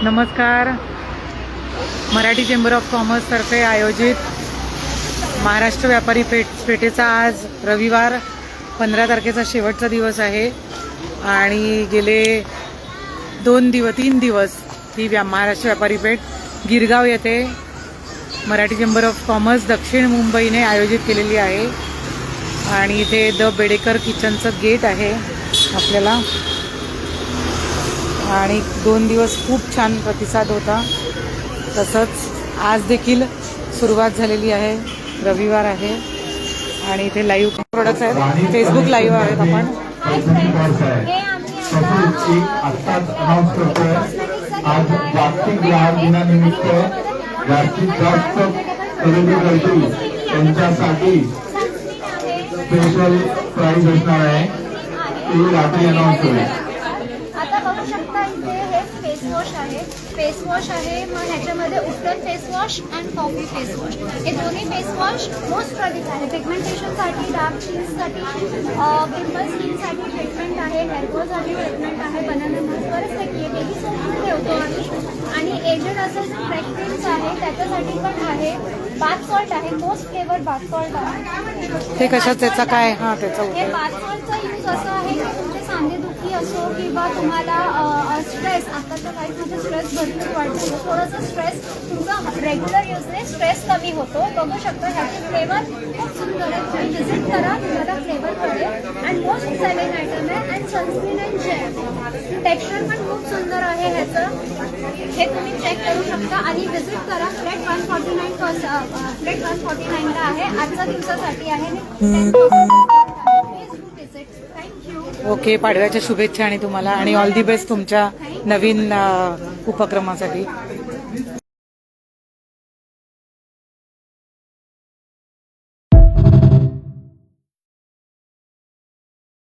नमस्कार. Marathi chamber of कॉमर्सतर्फे आयोजित महाराष्ट्र व्यापारी पेठेचा आज रविवार 15 तारखेचा शेवटचा दिवस आहे आणि गेले 3 दिवस ही महाराष्ट्र व्यापारी पेठ गिरगाव येथे मराठी चेंबर ऑफ कॉमर्स दक्षिण मुंबईने आयोजित केलेली आहे आणि इथे द बेडेकर किचनचं गेट आहे आपल्याला आणि 2 दिवस खूप छान प्रतिसाद होता. तसंच आज देखील सुरुवात झालेली आहे. रविवार आहे आणि इथे लाईव्ह प्रोडक्ट्स आहेत. फेसबुक लाईव्ह आहेत आपण. आज जागतिक ग्राहक दिनानिमित्त जास्तीत जास्त खरेदीकर्ते त्यांच्यासाठी स्पेशल प्राइस असणार आहे. ती रात्री अनाउन्स होईल. आता बघू शकता इथे हे फेस वॉश आहे. फेस वॉश आहे, मग ह्याच्यामध्ये उत्तम face wash and coffee face wash. हे दोन्ही फेस वॉश मोस्ट प्रॉडक्ट आहे. पिगमेंटेशनसाठी, डार्क स्किनसाठी, पिंपल स्किनसाठी ट्रीटमेंट आहे, हेअरफॉलसाठी ट्रीटमेंट आहे, बनाना मास्क बरेच बेबी सोप ठेवतो आणि एजेड असेल तर फ्रेग्रन्स आहे त्याच्यासाठी पण आहे. बाथ सॉल्ट आहे, मोस्ट फ्लेवर बाथ सॉल्ट आहे. ते कशात त्याचा काय त्याचा हे बाथ सॉल्टचा यूज असं आहे की तुमचे सांधेदुखी असो किंवा तुम्हाला स्ट्रेस, आताच्या लाईफमध्ये स्ट्रेस भरपूर वाढतो, थोडंसं स्ट्रेस तुमचा रेग्युलर यूजने स्ट्रेस कमी होतो. बघू शकता ह्याचे फ्लेवर खूप सुंदर आहे. तुम्ही व्हिजिट करा, तुम्हाला फ्लेवर कळेल. अँड मोस्ट सेलिंग आयटम आहे. And sunscreen and gel texture पण खूप सुंदर आहे ह्याचं. हे तुम्ही चेक करू शकता आणि व्हिजिट करा. फ्लॅट 149ला आहे. आजच्या दिवसासाठी आहे. थँक्यू. ओके. पाडव्याच्या शुभेच्छा आणि तुम्हाला आणि ऑल दी बेस्ट तुमच्या नवीन उपक्रमासाठी.